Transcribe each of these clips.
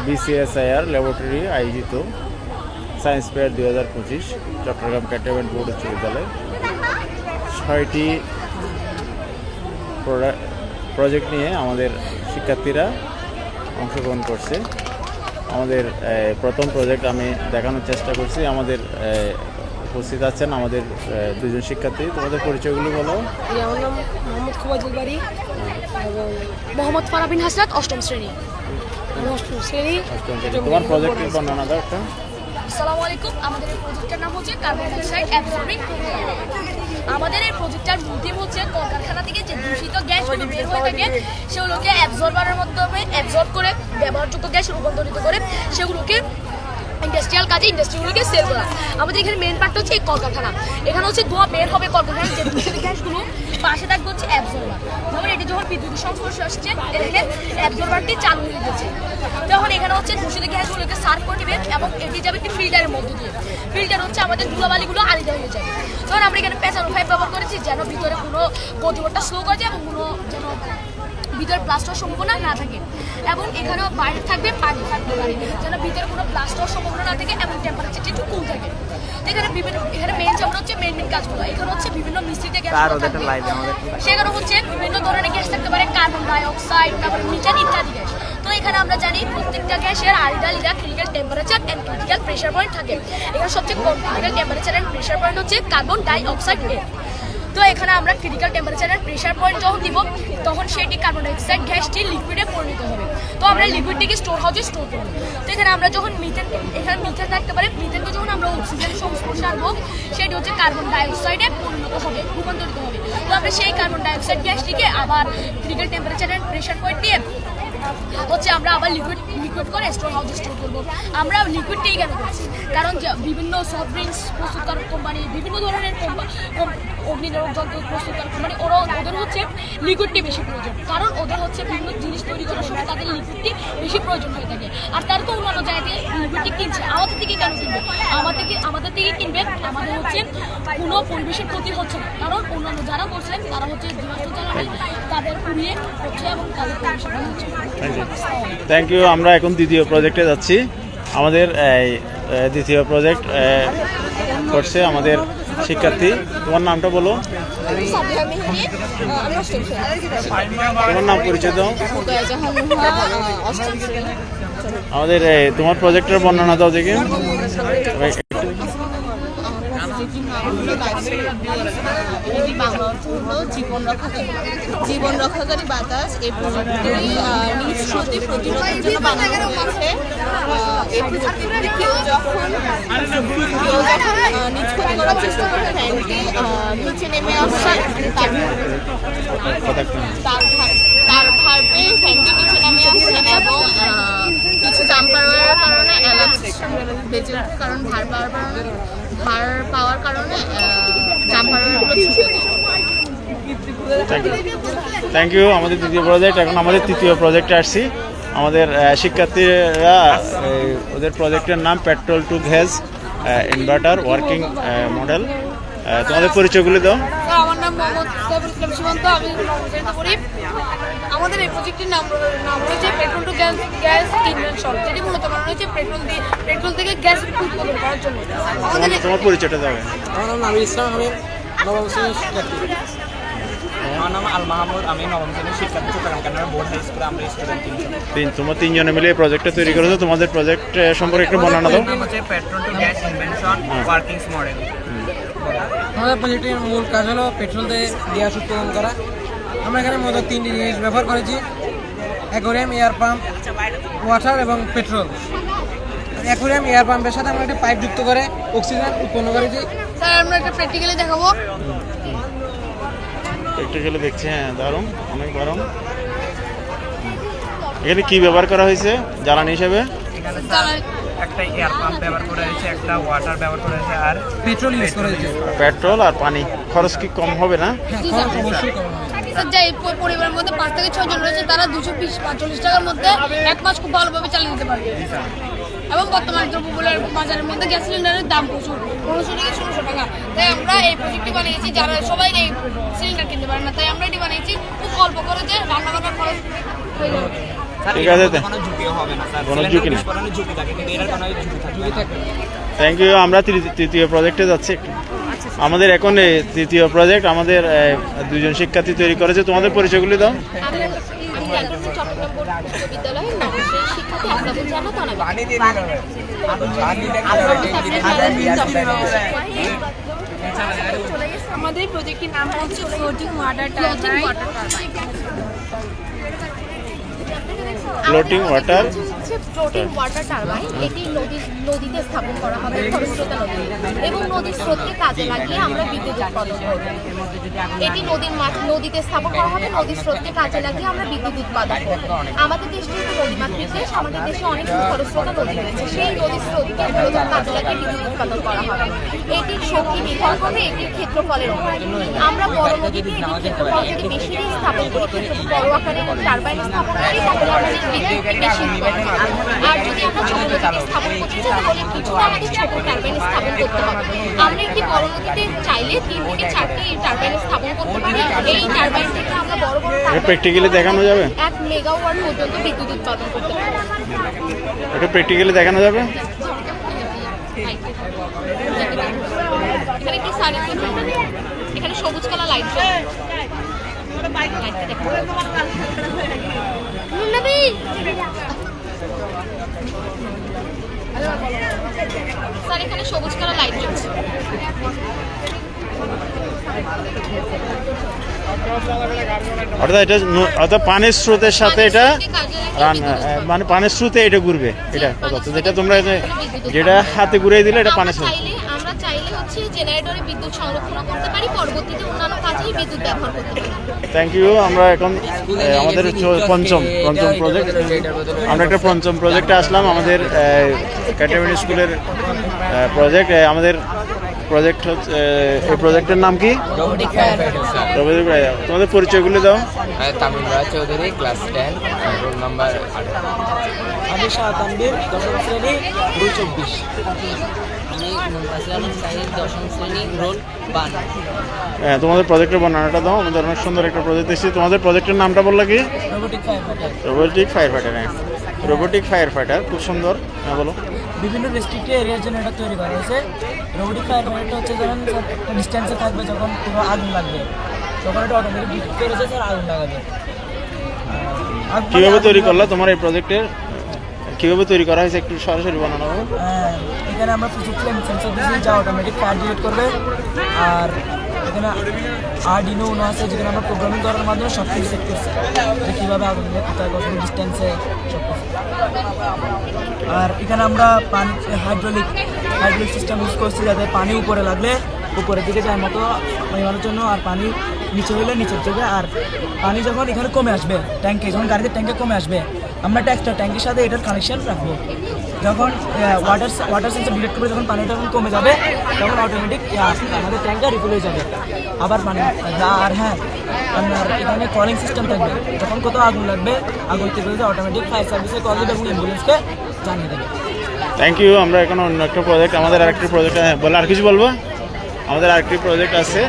BCSIR laboratory আয়োজিত science fair 2025 Chittagong cantonment board উচ্চ বিদ্যালয় 6টি প্রজেক্ট নিয়ে আমাদের শিক্ষার্থীরা অংশগ্রহণ করছে। আমাদের প্রথম প্রজেক্ট আমি দেখানোর চেষ্টা করছি। আমাদের উপস্থিত আছেন আমাদের দুজন শিক্ষার্থী। তোমাদের পরিচয়গুলো বলো। আমার নাম মোহাম্মদ খুবাজুল বাড়ি এবং মোহাম্মদ ফারাবিন হাসনাত, অষ্টম শ্রেণী। তোমার প্রজেক্টের বর্ণনা দাও একটা। আসসালামু আলাইকুম। আমাদের এই প্রজেক্টের নাম হচ্ছে কার্বন ডাইঅক্সাইড অ্যাবজর্বিং। আমাদের এই প্রজেক্টটার মোটিভ হচ্ছে কলকারখানা থেকে যে দূষিত গ্যাসগুলো বের হয়ে থাকে সেগুলোকে অ্যাবজর্বারের মাধ্যমে অ্যাবজর্ব করে ব্যবহারযোগ্য গ্যাস রূপান্তরিত করে সেগুলোকে ইন্ডাস্ট্রিয়াল কাজে ইন্ডাস্ট্রিগুলোকে সেল করা। আমাদের এখানে মেন পার্ট হচ্ছে এই কলকারখানা। এখানে হচ্ছে ধোঁয়া বের হবে কলকারখানার যে দূষিত গ্যাসগুলো, পাশে থাকবে হচ্ছে অ্যাবজর্বার। যখন এটি যখন বিদ্যুতের সংস্পর্শে আসছে এখানে অ্যাবজর্বারটি চালু হয়ে গেছে, তখন এখানে হচ্ছে দূষিত গ্যাসগুলোকে সার্ভ করে নেবে এবং এটি যাবে একটি ফিল্টারের মধ্য দিয়ে। ফিল্টার হচ্ছে আমাদের ধুলাবালিগুলো আলাদা হয়ে যাবে। তখন আমরা এখানে পেঁচানো পাইপ ব্যবহার করেছি যেন ভিতরে কোনো গতিপথটা স্লো করে যায় এবং কোনো যেন ভিতরে ব্লাস্ট হওয়ার সম্ভাবনা না থাকে। এবং এখানেও বাইরে থাকবে পানি যেন ভিতরে কোনো ব্লাস্ট হওয়ার সম্ভাবনা না থাকে এবং টেম্পারেচারটা একটু কুল থাকে। এখানে এখানে মেন যেমন হচ্ছে মেন কাজগুলো, এখানে হচ্ছে বিভিন্ন মিশ্রিত গ্যাস থাকবে। সেখানে হচ্ছে বিভিন্ন ধরনের গ্যাস থাকতে পারে, কার্বন ডাইঅক্সাইড, তারপরে মিথেন ইত্যাদি গ্যাস। তো এখানে আমরা জানি প্রত্যেকটা গ্যাসের আলাদা critical temperature and critical pressure point থাকে। এখানে সবচেয়ে কম critical temperature and pressure point হচ্ছে কার্বন ডাইঅক্সাইড এর। তো এখানে আমরা critical temperature and pressure point যখন দিব তখন সেটি কার্বন ডাইঅক্সাইড গ্যাসটি লিকুইডে পরিণত হবে। তো আমরা লিকুইডটিকে স্টোর হাউসে স্টোর করব। তো এখানে আমরা যখন এখানে মিথেন থাকতে পারে, মিথেনকে যখন আমরা অক্সিজেনের সংস্পর্শে আনবো সেটি হচ্ছে কার্বন ডাইঅক্সাইডে পরিণত হবে, রূপান্তরিত হবে। তো আমরা সেই কার্বন ডাইঅক্সাইড গ্যাসটিকে আবার critical temperature and pressure point দিয়ে হচ্ছে আমরা আবার লিকুইড করে স্টোর হাউসে স্টোর করবো। আমরা লিকুইডটাই কেন করছি? কারণ বিভিন্ন সফট ড্রিঙ্কস প্রস্তুতকারক কোম্পানি, বিভিন্ন ধরনের অগ্নিনির্বাপক যন্ত্র প্রস্তুতকারক কোম্পানি, ওদের হচ্ছে লিকুইডটি বেশি প্রয়োজন। কারণ ওদের হচ্ছে বিভিন্ন জিনিস তৈরি করার সময় তাদের লিকুইডটি বেশি প্রয়োজন হয়ে থাকে। আর তারা তো অন্যান্য জায়গা থেকে লিকুইডটি কিনছে, আমাদের থেকে কেন কিনবে? আমাদের থেকে কিনবে, আমাদের হচ্ছে কোনো পরিবেশের ক্ষতি হচ্ছে না। কারণ অন্যান্য যারা করছেন তারা হচ্ছে জীবাশ্ম জ্বালানি তাদের পুড়িয়ে হচ্ছে এবং তাদের পরিবেশের ক্ষতি হচ্ছে। Thank you. আমরা এখন দ্বিতীয় প্রজেক্টে যাচ্ছি। আমাদের দ্বিতীয় প্রজেক্ট করছে আমাদের শিক্ষার্থী। তোমার নামটা বলো। তোমার নাম পরিচয় দাও। আমাদের তোমার প্রজেক্টের বর্ণনা দাও দেখি। জীবন রক্ষাকারী বাতাস। এই প্রযুক্তি নিজ ক্ষতি প্রতিরোধের জন্য বানানো হয়েছে। এই প্রযুক্তিতে কেউ যখন নিজ ক্ষতি করার চেষ্টা করে ফ্যানটি নিচে নেমে আসে, তার ভাবে ফ্যানটি নিচে নেমে আসে এবং কিছু জাম্পারের কারণে অ্যালার্ম সিস্টেম বেজে ওঠে। কারণ ভার পাওয়ার কারণে জাম্পারগুলো ছুটে যায়। Thank you. আমাদের দ্বিতীয় প্রজেক্ট। এখন আমাদের তৃতীয় প্রজেক্টে আসছি। আমাদের শিক্ষার্থীরা ওদের প্রজেক্টের নাম petrol to gas inverter working model. তোমাদের পরিচয়গুলি দাও। আমার নাম মোহাম্মদ সাইফুল ইসলাম সীমান্ত, আমি নবম পড়ি। আমাদের এই প্রজেক্টের নাম হয়েছে পেট্রোল টু গ্যাস ইনভেনশন। যেটি মূলত বানানো হয়েছে পেট্রোল থেকে গ্যাস উৎপাদন করার জন্য। তোমার পরিচয়টা দাও। আমার নাম নাবিল ইসলাম, আমি নবম শ্রেণীর শিক্ষার্থী। আমার নাম আল মাহমুদ, আমি নবম শ্রেণীর শিক্ষার্থী, চট্টগ্রাম ক্যান্টনমেন্ট বোর্ড হাই স্কুলে। আমরা স্টুডেন্ট তোমরা তিনজনে মিলে এই প্রজেক্টটা তৈরি করেছো। তোমাদের প্রজেক্ট সম্পর্কে একটু বর্ণনা দাও। হচ্ছে petrol to gas invention working model. আমাদের প্রজেক্টের মূল কাজ হলো পেট্রোল দিয়ে গ্যাস উৎপাদন করা। আমরা এখানে মূলত তিনটি জিনিস ব্যবহার করেছি: অ্যাকোয়ারিয়াম, এয়ার পাম্প, ওয়াটার এবং পেট্রোল। অ্যাকোয়ারিয়াম এয়ার পাম্পের সাথে আমরা একটা পাইপ যুক্ত করে অক্সিজেন উৎপন্ন করেছি। স্যার আমরা একটা প্র্যাকটিক্যালি দেখাবো। প্র্যাকটিক্যালি দেখছি। হ্যাঁ, দারুণ, অনেক দারুণ। এখানে কি ব্যবহার করা হয়েছে জ্বালানি হিসেবে? একটা এয়ার পাম্প ব্যবহার করা হয়েছে, একটা ওয়াটার ব্যবহার করা হয়েছে, আর পেট্রোল ইউজ করা হয়েছে। পেট্রোল আর পানি। খরচ কি কম হবে না? স্যার যে পরিবারের মধ্যে 5 থেকে 6 জন রয়েছে তারা 245 টাকার মধ্যে 1 মাস খুব ভালোভাবে চালিয়ে দিতে পারবে। এবং বর্তমান দ্রব্যমূল্যের বাজারের মধ্যে গ্যাস সিলিন্ডারের দাম প্রচুর, 1500 থেকে 1600 টাকা। তাই আমরা এই প্রজেক্টটি বানিয়েছি যারা সবাই এই সিলিন্ডার কিনতে পারে না, তাই আমরা এটি বানিয়েছি খুব অল্প খরচে রান্না বান্নার খরচ হয়ে যাবে। ঠিক আছে। হবে না স্যার, কোনো সিলিন্ডার ঝুঁকি নেই। বিস্ফোরণের ঝুঁকি থাকে, কিন্তু এটার কোনো ঝুঁকি থাকবে না। Thank you. আমরা তৃতীয় প্রজেক্টে যাচ্ছি একটু। আমাদের এখন এই তৃতীয় প্রজেক্ট আমাদের দুজন শিক্ষার্থী তৈরি করেছে। তোমাদের পরিচয়গুলি দাও। চট্টগ্রাম বোর্ড উচ্চ বিদ্যালয়ের নবম শ্রেণীর শিক্ষার্থী আফরাবুল জান্নাত আমাদের প্রজেক্টের নাম হচ্ছে floating water turbine. Floating water floating water turbine. এটি নদীতে স্থাপন করা হবে, খরস্রোতা নদী, এবং নদীর স্রোতকে কাজে লাগিয়ে আমরা বিদ্যুৎ উৎপাদন করব। এটি নদীতে স্থাপন করা হবে, নদীর স্রোতকে কাজে লাগিয়ে আমরা বিদ্যুৎ উৎপাদন করব। আমাদের দেশটি একটি নদীমাতৃক দেশ, আমাদের দেশে অনেক খরস্রোতা নদী রয়েছে, সেই নদীর স্রোতকে মূলত কাজে লাগিয়ে বিদ্যুৎ উৎপাদন করা হবে। এটির শক্তি নির্ভর করবে এটির ক্ষেত্রফলের উপর। আমরা বড় নদীতে এটির ক্ষেত্রফল যদি বেশি দিয়ে স্থাপন করি, বড় আকারে টারবাইন স্থাপন করি, তাহলে আমাদের বিদ্যুৎ বেশি উৎপাদন হবে। আর যদি আমরা ছোট নদীতে স্থাপন করতে চাই, তাহলে কিছুটা আমাদের ছোট টারবাইন স্থাপন করতে হবে। আমরা একটি বড় নদীতে চাইলে 3 থেকে 4টি টারবাইন স্থাপন করতে পারি। এই টারবাইন থেকে আমরা বড় বড় প্র্যাকটিক্যালি দেখানো যাবে? 1 মেগাওয়াট পর্যন্ত বিদ্যুৎ উৎপাদন করতে পারি। এটা প্র্যাকটিক্যালি দেখানো যাবে? এখানে একটু সাইড এখানে সবুজ কালার লাইট জ্বলে। স্যার এখানে সবুজ কালার লাইট জ্বলছে। অর্থাৎ এটা অর্থাৎ পানির স্রোতের সাথে এটা মানে পানির স্রোতে এটা ঘুরবে, এটা কথা। যেটা তোমরা যেটা হাতে ঘুরিয়ে দিলে এটা পানির স্রোত। আমরা চাইলে হচ্ছে জেনারেটরে বিদ্যুৎ সংরক্ষণ করতে পারি, পরবর্তীতে অন্যান্য কাজেই বিদ্যুৎ ব্যবহার করতে পারি। Thank you. আমরা এখন আমাদের পঞ্চম প্রজেক্ট, আমরা একটা পঞ্চম প্রজেক্টে আসলাম। আমাদের ক্যাটাগরি স্কুলের প্রজেক্ট। আমাদের প্রজেক্ট হচ্ছে, এই প্রজেক্টের নাম কি? Robotic fire fighter sir. Rabindra ভাই, তোমাদের পরিচয়গুলি দাও। তামিলরা চৌধুরী, ক্লাস 10, রোল নাম্বার 8। আমি শাহতানবীর, দশম শ্রেণী, রুল 24। আমি মুনতাসির আলম সাহিদ, দশম শ্রেণী, রোল 52। হ্যাঁ, তোমাদের প্রজেক্টের বর্ণনাটা দাও। আমাদের অনেক সুন্দর একটা প্রজেক্ট এসেছি। তোমাদের প্রজেক্টের নামটা বললা কি? Robotic fire fighter. Robotic fire fighter. হ্যাঁ, রোবোটিক ফায়ার ফাইটার, খুব সুন্দর। হ্যাঁ, বলো। বিভিন্ন রেস্ট্রিক্টেড এরিয়ার জন্য এটা তৈরি করা হয়েছে। রোবোটিক ফায়ার ফাইটারটা হচ্ছে ধরেন স্যার একটা ডিস্টেন্সে থাকবে, যখন পুরো আগুন লাগবে তখন এটা অটোমেটিক ডিটেক্ট করেছে স্যার আগুন লাগাবে। কীভাবে তৈরি করলা তোমার এই প্রজেক্টের? কীভাবে তৈরি করা হয়েছে একটু সরাসরি বানানো হবে? এখানে আমরা প্রযুক্তি সেন্সর দিয়েছি যা অটোমেটিক ফায়ার ডিটেক্ট করবে। আর এখানে আরডিনো উনো আছে, যেখানে আমরা প্রোগ্রামিং করার মাধ্যমে সব কিছু সেট করছি, যে কীভাবে আগুন লাগে, কোথায় কত ডিস্টেন্সে, সব কিছু। আর এখানে আমরা পানি হাইড্রোলিক সিস্টেম ইউজ করছি, যাতে পানি উপরে লাগলে উপরের দিকে যায় মতো পরিমাণের জন্য, আর পানি নিচে হইলে নিচের দিকে। আর পানি যখন এখানে কমে আসবে ট্যাঙ্কে, যখন গাড়িতে ট্যাঙ্কে কমে আসবে, আমরা একটা এক্সট্রা ট্যাঙ্কের সাথে এটার কানেকশন রাখবো। যখন ওয়াটার সেন্সর ডিটেক্ট করে যখন পানিটা যখন কমে যাবে, তখন অটোমেটিক আমাদের ট্যাঙ্কটা রিফিল হয়ে যাবে, আবার পানি। আর হ্যাঁ, আপনার এখানে কলিং সিস্টেম থাকবে, যখন কোথাও আগুন লাগবে, আগুন থেকে অটোমেটিক ফায়ার সার্ভিসে কল দেবে এবং অ্যাম্বুলেন্সকে জানিয়ে দেবে। Thank you. আমরা এখন অন্য একটা প্রজেক্ট, আমাদের আরেকটি প্রজেক্ট বলে, আর কিছু বলবো? আমাদের আরেকটি প্রজেক্ট আছে,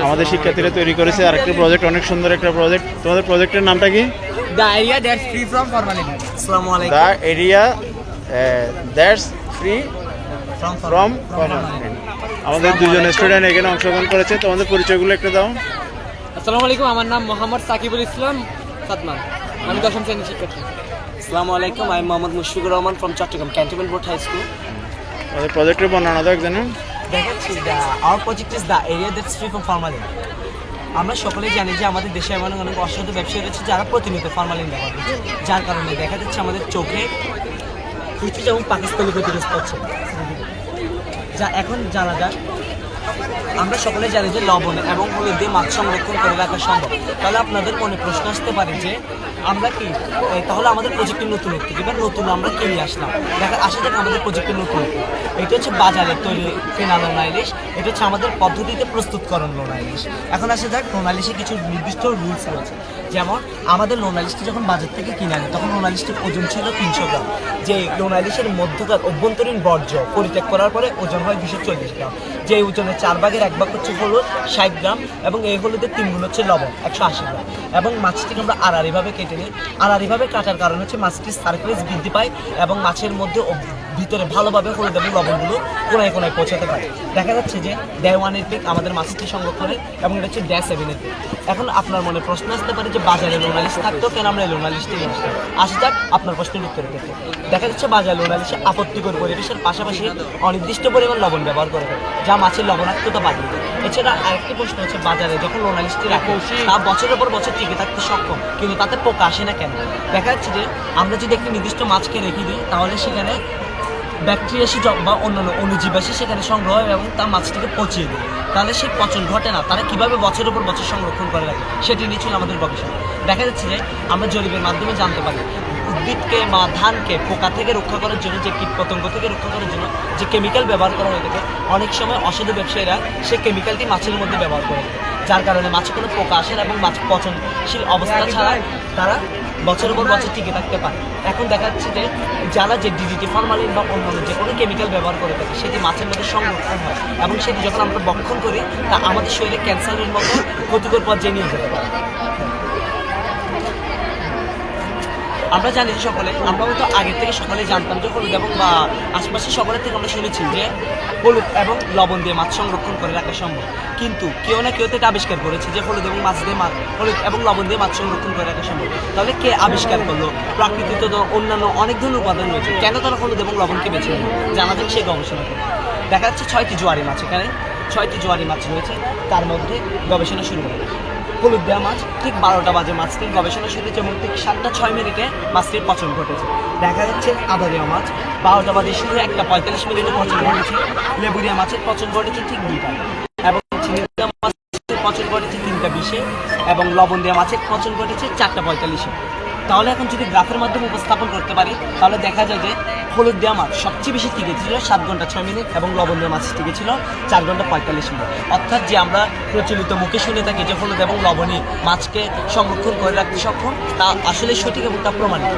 আমাদের শিক্ষার্থীরা তৈরি করেছে আরেকটি প্রজেক্ট, অনেক সুন্দর একটা প্রজেক্ট। তোমাদের প্রজেক্টের নামটা কি? The area that's free from formalin. আসসালামু আলাইকুম। The area that's free from formalin. আমাদের দুজন স্টুডেন্ট এখানে অংশগ্রহণ করেছে। তোমাদের পরিচয়গুলো একটু দাও। আসসালামু আলাইকুম, আমার নাম মোহাম্মদ সাকিবুল ইসলাম সাদমান, আমি দশম শ্রেণীর শিক্ষার্থী। আসসালামু আলাইকুম, আমি Mohammad Mushfiqur Rahman from Chittagong cantonment board high school. আমাদের প্রজেক্টের বর্ণনা দাও একজনে। দেখাচ্ছি, our project is the area that's free from formalin. আমরা সকলেই জানি যে আমাদের দেশে এমন অনেক অসাধু ব্যবসায়ী রয়েছে যারা প্রতিনিয়ত ফরমালিন ব্যবহার করছে, যার কারণে দেখা যাচ্ছে আমাদের চোখে ফুসফুস এবং পাকিস্তানি ক্ষতিগ্রস্ত হচ্ছে। যা এখন জানা যায়, আমরা সকলে জানি যে লবণ এবং হলুদ দিয়ে মাছ সংরক্ষণ করে রাখা সম্ভব। তাহলে আপনাদের মনে প্রশ্ন আসতে পারে যে আমরা কি তাহলে আমাদের প্রজেক্টের নতুনত্ব কিংবা নতুন আমরা কে নিয়ে আসলাম। আসা যাক আমাদের প্রজেক্টের নতুনত্ব, এটা হচ্ছে বাজারে তৈরি কেনা লোনা ইলিশ, এটা হচ্ছে আমাদের পদ্ধতিতে প্রস্তুতকরণ লোনা ইলিশ। এখন আসা যাক লোনা ইলিশে কিছু নির্দিষ্ট রুলস রয়েছে। যেমন আমাদের লোনা ইলিশটি যখন বাজার থেকে কিনে আনে, তখন লোনা ইলিশটির ওজন ছিল 300 গ্রাম। যে লোনা ইলিশের মধ্যকার অভ্যন্তরীণ বর্জ্য পরিত্যাগ করার পরে ওজন হয় 240 গ্রাম। যে ওজনের 4 ভাগের 1 ভাগ হচ্ছে হলুদ 60 গ্রাম, এবং এই হলুদের 3 গুণ হচ্ছে লবণ 180 গ্রাম। এবং মাছটিকে আমরা আড়াআড়িভাবে কেটে টেনে আড়াআড়িভাবে কাটার কারণ হচ্ছে মাছটির সারফেস বৃদ্ধি পায় এবং মাছের মধ্যে ভিতরে ভালোভাবে হলুদ এবং লবণগুলো কোনায় কোনায় পৌঁছাতে পারে। দেখা যাচ্ছে যে ডে 1-এর পিক আমাদের মাছটি সংরক্ষণের এবং এটা হচ্ছে ডে 7-এর পিক। এখন আপনার মনে প্রশ্ন আসতে পারে যে বাজারে লোনালিশ থাকতো কেন আমরা লোনালিশটি নিয়ে আসলাম। আসা যাক আপনার প্রশ্নের উত্তরের ক্ষেত্রে। দেখা যাচ্ছে বাজার লোনালিশে আপত্তিকর পরিবেশের পাশাপাশি অনির্দিষ্ট পরিমাণ লবণ ব্যবহার করে থাকে, যা মাছের লবণাক্ততা বাড়িয়ে দেয়। এছাড়া আরেকটি প্রশ্ন হচ্ছে বাজারে যখন লোনালিশটি রাখে তা বছরের পর বছর টিকে থাকতে সক্ষম, কিন্তু তাতে পোকা আসে না কেন? দেখা যাচ্ছে যে আমরা যদি একটি নির্দিষ্ট মাছকে রেখে দিই তাহলে সেখানে ব্যাকটেরিয়া এসে বা অন্যান্য অণুজীব এসে সেখানে সংগ্রহ হয় এবং তার মাছটিকে পচিয়ে দেয়, তাহলে সেই পচন ঘটে না। তারা কীভাবে বছরের পর বছর সংরক্ষণ করে রাখে সেটি নিয়ে ছিল আমাদের গবেষণা। দেখা যাচ্ছে যে আমরা জরিপের মাধ্যমে জানতে পারি উদ্ভিদকে বা ধানকে পোকা থেকে রক্ষা করার জন্য, যে কীটপতঙ্গ থেকে রক্ষা করার জন্য যে কেমিক্যাল ব্যবহার করা হয়ে থাকে, অনেক সময় অসাধু ব্যবসায়ীরা সেই কেমিক্যালটি মাছের মধ্যে ব্যবহার করে থাকে, যার কারণে মাছে কোনো পোকা আসে না এবং মাছ পচনশীল অবস্থা ছাড়া তারা বছরের পর বছর টিকে থাকতে পারে। এখন দেখা যাচ্ছে যে যারা যে ডিডিটি, ফরমালিন বা অন্যান্য যে কোনো কেমিক্যাল ব্যবহার করে থাকে সেটি মাছের মধ্যে সংরক্ষণ হয় এবং সেটি যখন আমরা ভক্ষণ করি তা আমাদের শরীরে ক্যান্সারের মতো ক্ষতিকর পর্যায়ে নিয়ে যেতে পারে। আমরা জানি যে আমরা হয়তো আগের থেকে সকলে জানতাম যে হলুদ এবং বা আশপাশের সকলের থেকে আমরা শুনেছি যে হলুদ এবং লবণ দিয়ে মাছ সংরক্ষণ করে রাখা সম্ভব, কিন্তু কেউ না কেউ তো এটা আবিষ্কার করেছে যে হলুদ এবং লবণ দিয়ে মাছ সংরক্ষণ করে রাখা সম্ভব। তাহলে কে আবিষ্কার করলো? প্রাকৃতিক তো অন্যান্য অনেক ধরনের উপাদান রয়েছে, কেন তারা হলুদ এবং লবণকে বেছে নিল? জানা যাক সেই গবেষণা করে। দেখা যাচ্ছে 6টি জোয়ারি মাছ, এখানে 6টি জোয়ারি মাছ রয়েছে, তার মধ্যে গবেষণা শুরু করে হলুদ দেওয়া মাছ ঠিক 12টা বাজে মাছটির গবেষণা শুরু হয়েছে এবং ঠিক 7:06 মাছটির পচন ঘটেছে। দেখা যাচ্ছে আদা দেওয়া মাছ 12টা বাজে শুরু 1:45 পচন ঘটেছে। লেবুরিয়া মাছের পচন ঘটেছে ঠিক 2টায় এবং চিনি দেওয়া মাছের পচন ঘটেছে 3:20 এবং লবণ দেওয়া মাছের পচন ঘটেছে 4:45। তাহলে এখন যদি গ্রাফের মাধ্যমে উপস্থাপন করতে পারি তাহলে দেখা যায় যে হলুদ দেওয়া মাছ সবচেয়ে বেশি টিকে ছিল 7:06 এবং লবণ দেওয়া মাছ টিকে ছিল 4:45। অর্থাৎ যে আমরা প্রচলিত মুখে শুনে থাকি যে হলুদ এবং লবণই মাছকে সংরক্ষণ করে রাখতে সক্ষম, তা আসলে সঠিক এবং তা প্রমাণিত।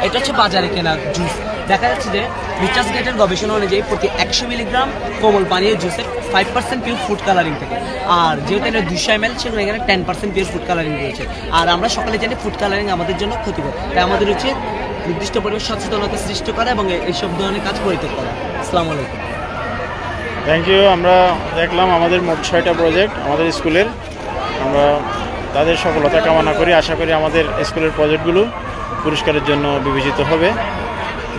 এটা হচ্ছে বাজারে কেনা জুস। দেখা যাচ্ছে যে রিচার্জ গেটের গবেষণা অনুযায়ী প্রতি 100 মিলিগ্রাম কোমল পানীয় জুসে 5% পিওর ফুড কালারিং থাকে, আর যেহেতু এটা 200 ml সেগুলো এখানে 10% পিওর ফুড কালারিং রয়েছে। আর আমরা সকলে জানি ফুড কালারিং আমাদের জন্য ক্ষতিকর, তাই আমাদের উচিত নির্দিষ্ট পরিবেশ সচেতনতা সৃষ্টি করা এবং এইসব ধরনের কাজ পরিত্যাগ করা। আসসালামু আলাইকুম। Thank you. আমরা দেখলাম আমাদের মোট 6টা প্রজেক্ট আমাদের স্কুলের। আমরা তাদের সফলতা কামনা করি, আশা করি আমাদের স্কুলের প্রজেক্টগুলো পুরস্কারের জন্য বিবেচিত হবে।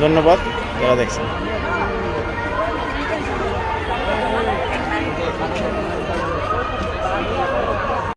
ধন্যবাদ যারা দেখছেন।